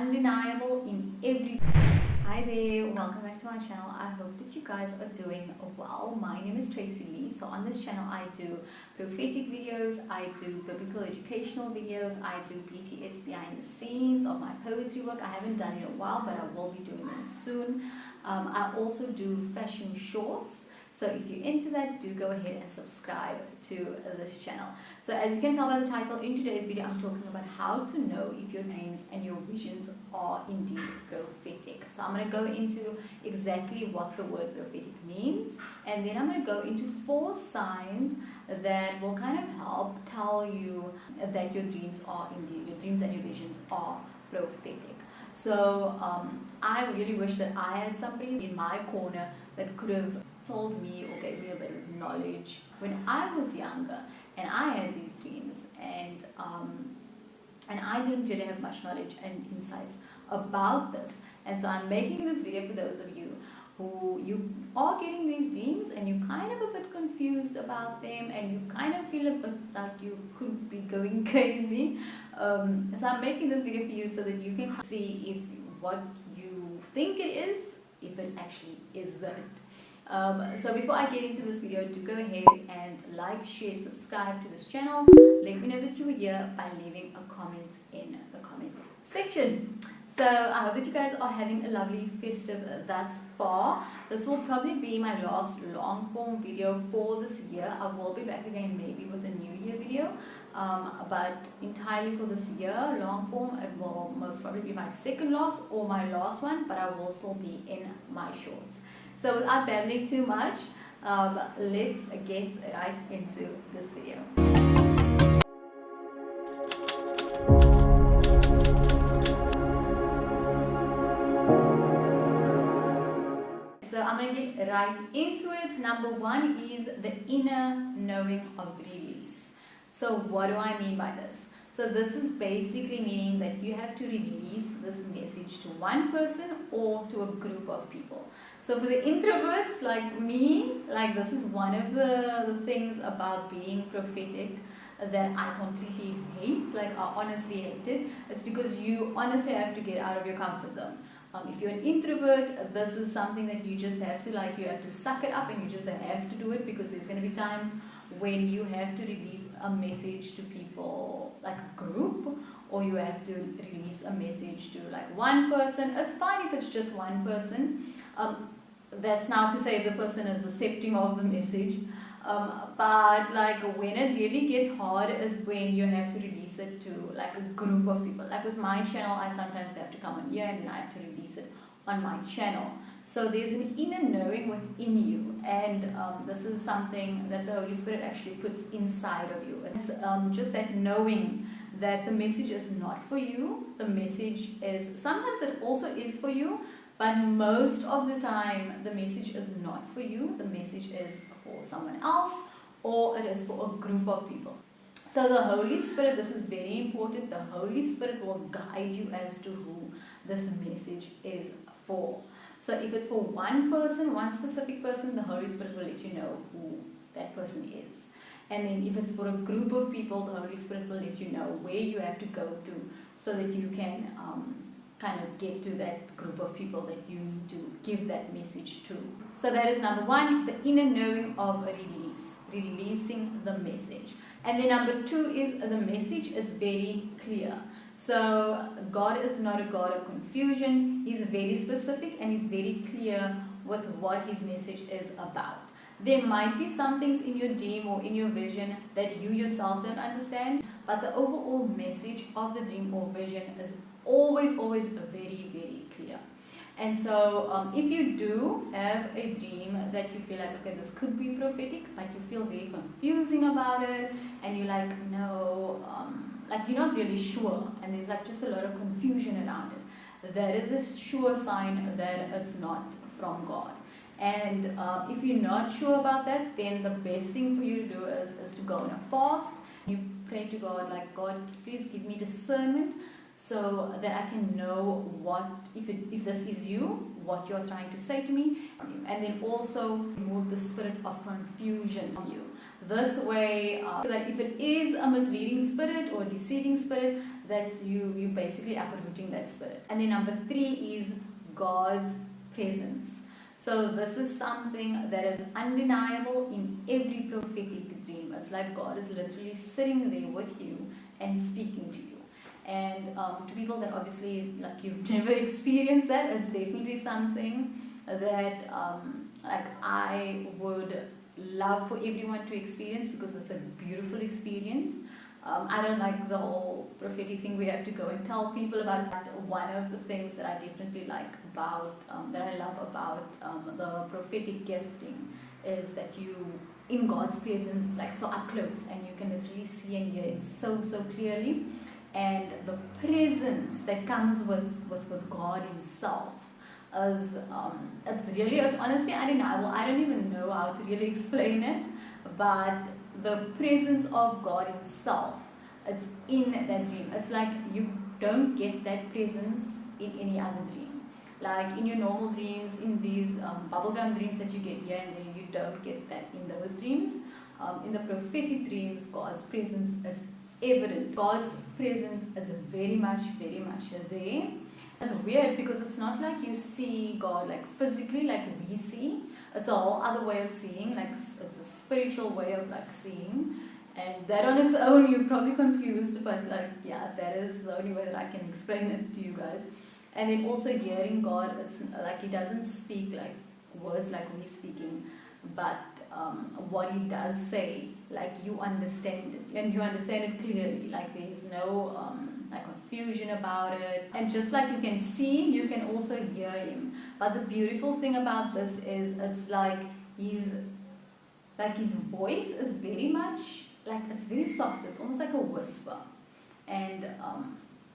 undeniable in every. Hi there, welcome back to my channel. I hope that you guys are doing well. My name is Tracy Lee. So on this channel I do prophetic videos, I do biblical educational videos, I do BTS behind the scenes of my poetry work. I haven't done it in a while, but I will be doing them soon. I also do fashion shorts. So if you're into that, do go ahead and subscribe to this channel. So as you can tell by the title, in today's video I'm talking about how to know if your dreams and your visions are indeed prophetic. So I'm going to go into exactly what the word prophetic means, and then I'm going to go into 4 signs that will kind of help tell you that your dreams and your visions are prophetic. So I really wish that I had somebody in my corner that could have told me or gave me a bit of knowledge when I was younger and I had these dreams, and I didn't really have much knowledge and insights about this. And so I'm making this video for those of you who you are getting these dreams and you're kind of a bit confused about them and you kind of feel a bit like you could be going crazy. So I'm making this video for you so that you can see if what you think it is, if it actually is that. So before I get into this video, do go ahead and like, share, subscribe to this channel. Let me know that you were here by leaving a comment in the comment section. So I hope that you guys are having a lovely festive thus far. This will probably be my last long form video for this year. I will be back again maybe with a new year video, but entirely for this year long form it will most probably be my second last or my last one, but I will still be in my shorts. So without babbling too much, let's get right into this video. So I'm going to get right into it. Number 1 is the inner knowing of release. So what do I mean by this? So this is basically meaning that you have to release this message to one person or to a group of people. So for the introverts like me, like this is one of the things about being prophetic that I completely hate, like I honestly hate it. It's because you honestly have to get out of your comfort zone. If you're an introvert, this is something that you just have to you have to suck it up and you just have to do it, because there's going to be times when you have to release a message to people like a group, or you have to release a message to like one person. It's fine if it's just one person. That's now to say if the person is accepting of the message. But like when it really gets hard is when you have to release it to like a group of people. Like with my channel, I sometimes have to come on here and then I have to release it on my channel. So there's an inner knowing within you, and this is something that the Holy Spirit actually puts inside of you. It's just that knowing that the message is not for you. The message is, sometimes it also is for you, but most of the time the message is not for you. The message is for someone else, or it is for a group of people. So the Holy Spirit, this is very important, the Holy Spirit will guide you as to who this message is for. So if it's for one person, one specific person, the Holy Spirit will let you know who that person is. And then if it's for a group of people, the Holy Spirit will let you know where you have to go to so that you can kind of get to that group of people that you need to give that message to. So that is number 1, the inner knowing of a release, releasing the message. And then number 2 is the message is very clear. So God is not a God of confusion. He's very specific and he's very clear with what his message is about. There might be some things in your dream or in your vision that you yourself don't understand, but the overall message of the dream or vision is always very, very clear. And so if you do have a dream that you feel like, okay, this could be prophetic, but you feel very confusing about it, and you're like, no, like you're not really sure, and there's like just a lot of confusion around it, that is a sure sign that it's not from God. And if you're not sure about that, then the best thing for you to do is to go on a fast. You pray to God, like, God, please give me discernment so that I can know what, if this is you, what you're trying to say to me, and then also remove the spirit of confusion from you. This way, so that if it is a misleading spirit or deceiving spirit, that's you basically uprooting that spirit. And then number 3 is God's presence. So this is something that is undeniable in every prophetic dream. It's like God is literally sitting there with you and speaking to you. And to people that obviously, like, you've never experienced that, it's definitely something that like I would love for everyone to experience, because it's a beautiful experience. I don't like the whole prophetic thing we have to go and tell people about. One of the things that I definitely like about, that I love about the prophetic gifting is that you in God's presence, like so up close, and you can literally see and hear Him so clearly. And the presence that comes with God Himself is, it's honestly undeniable. I don't even know how to really explain it, but the presence of God Himself, it's in that dream. It's like you don't get that presence in any other dream. Like in your normal dreams, in these bubblegum dreams that you get here and there, you don't get that in those dreams. In the prophetic dreams, God's presence is evident. God's presence is very much there. It's weird because it's not like you see God like physically like we see. It's a whole other way of seeing, like it's a spiritual way of like seeing, and that on its own you're probably confused, but like yeah, that is the only way that I can explain it to you guys. And then also hearing God, it's like He doesn't speak like words like we speaking, but what He does say, like you understand it, and you understand it clearly, like there's no like confusion about it. And just like you can see Him, you can also hear Him. But the beautiful thing about this is it's like His voice is very much like, it's very soft, it's almost like a whisper, and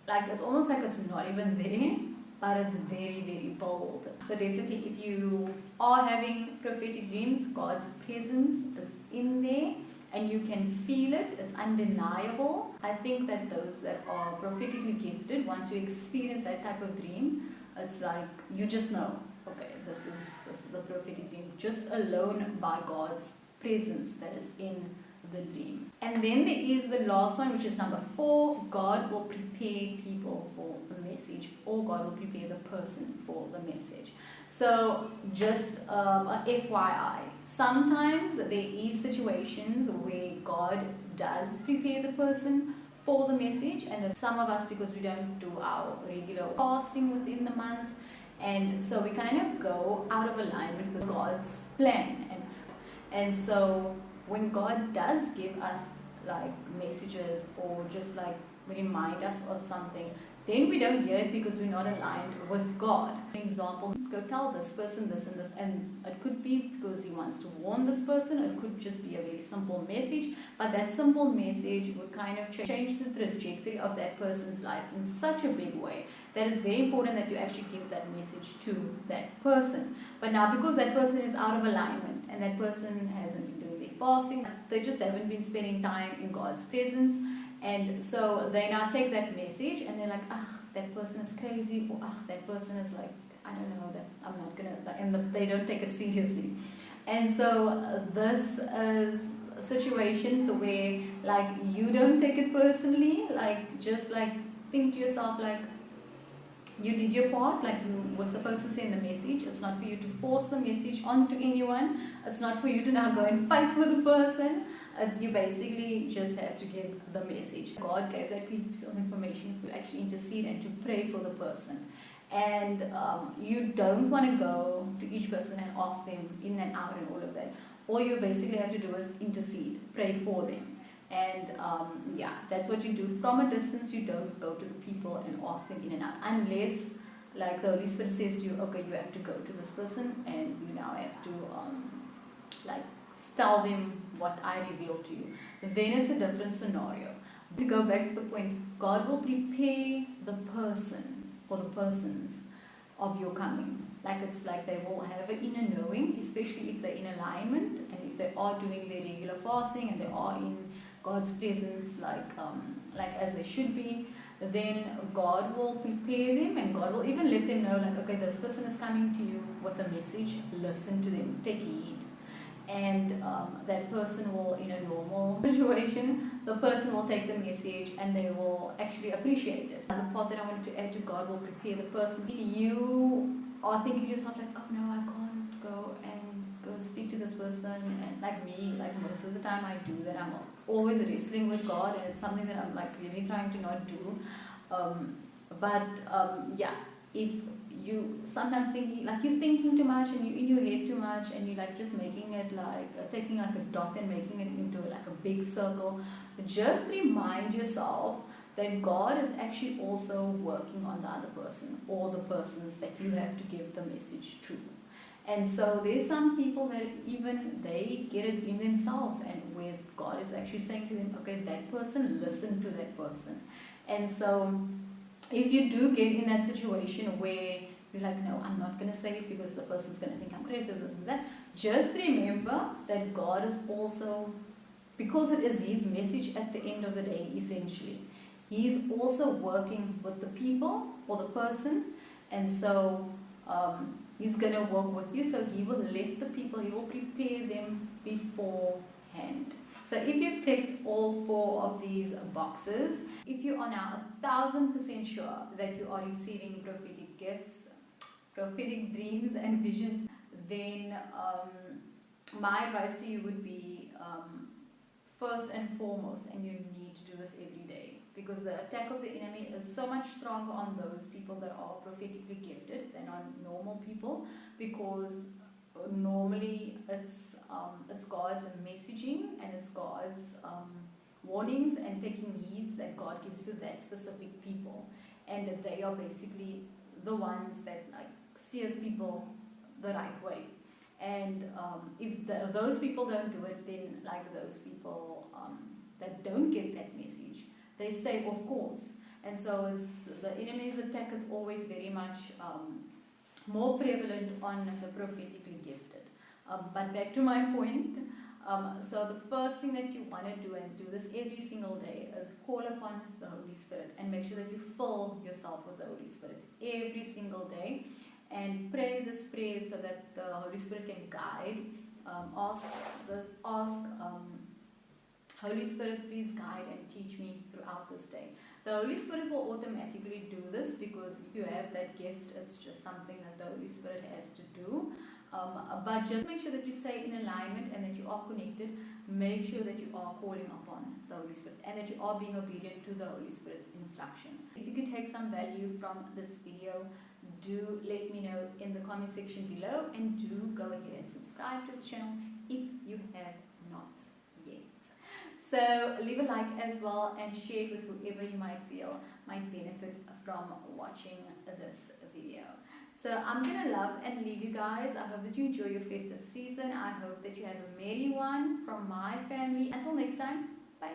like it's almost like it's not even there, but it's very bold. So definitely, if you are having prophetic dreams, God's presence is in there and you can feel it. It's undeniable. I think that those that are prophetically gifted, once you experience that type of dream, it's like you just know, okay, this is a prophetic dream, just alone by God's presence that is in the dream. And then there is the last one, which is number 4. God will prepare people for the message, or God will prepare the person for the message. So just a FYI, sometimes there is situations where God does prepare the person for the message, and there's some of us, because we don't do our regular fasting within the month, and so we kind of go out of alignment with God's plan. And so when God does give us like messages or just like remind us of something, then we don't hear it because we're not aligned with God. For example, go tell this person this and this, and it could be because He wants to warn this person. It could just be a very simple message, but that simple message would kind of change the trajectory of that person's life in such a big way that it's very important that you actually give that message to that person. But now, because that person is out of alignment and that person hasn't been doing their fasting, they just haven't been spending time in God's presence, and so they now take that message and they're like, that person is crazy, or that person is like, I don't know, that I'm not gonna, and they don't take it seriously. And so this is situations where like you don't take it personally, like just like think to yourself like, you did your part, like you were supposed to send the message. It's not for you to force the message onto anyone. It's not for you to now go and fight with the person. It's you basically just have to give the message. God gave that piece of information to actually intercede and to pray for the person. And you don't want to go to each person and ask them in and out and all of that. All you basically have to do is intercede, pray for them. And yeah, that's what you do. From a distance, you don't go to the people and ask them in and out, unless like the Holy Spirit says to you, okay, you have to go to this person and you now have to like tell them what I revealed to you. Then it's a different scenario. To go back to the point, God will prepare the person or the persons of your coming. Like it's like they will have an inner knowing, especially if they're in alignment and if they are doing their regular fasting and they are in God's presence like as they should be. Then God will prepare them, and God will even let them know like, okay, this person is coming to you with a message, listen to them, take heed. and that person will, in a normal situation, the person will take the message and they will actually appreciate it. The part that I wanted to add to, God will prepare the person. If you are thinking to yourself like, oh no, I can't go speak to this person, and like me, like most of the time I do that, I'm always wrestling with God, and it's something that I'm like really trying to not do. Yeah, if you sometimes thinking like you're thinking too much and you're in your head too much and you're like just making it like taking like a dot and making it into like a big circle, just remind yourself that God is actually also working on the other person or the persons that you have to give the message to. And so there's some people that even they get it in themselves, and where God is actually saying to them, okay, that person, listen to that person. And so if you do get in that situation where you're like, no, I'm not going to say it because the person's going to think I'm crazy or that, just remember that God is also, because it is His message at the end of the day, essentially, He's also working with the people or the person, and so He's going to work with you, so He will let the people, He will prepare them beforehand. So if you've ticked all 4 of these boxes, if you are now 1000% sure that you are receiving prophetic gifts, prophetic dreams and visions, then my advice to you would be first and foremost, and you need to do this every day, because the attack of the enemy is so much stronger on those people that are prophetically gifted than on normal people, because normally it's God's messaging and it's God's warnings and taking heeds that God gives to that specific people, and they are basically the ones that like steers people the right way. And if those people don't do it, then like those people that don't get that message, they stay off course. And so the enemy's attack is always very much more prevalent on the prophetically gifted. But back to my point, so the first thing that you want to do, and do this every single day, is call upon the Holy Spirit and make sure that you fill yourself with the Holy Spirit every single day, and pray this prayer so that the Holy Spirit can guide. Ask Holy Spirit, please guide and teach me throughout this day. The Holy Spirit will automatically do this, because if you have that gift, it's just something that the Holy Spirit has to do. But just make sure that you stay in alignment and that you are connected. Make sure that you are calling upon the Holy Spirit and that you are being obedient to the Holy Spirit's instruction. If you could take some value from this video, do let me know in the comment section below, and do go ahead and subscribe to this channel if you have not yet. So leave a like as well and share it with whoever you might feel might benefit from watching this video. So I'm going to love and leave you guys. I hope that you enjoy your festive season. I hope that you have a merry one from my family. Until next time, bye.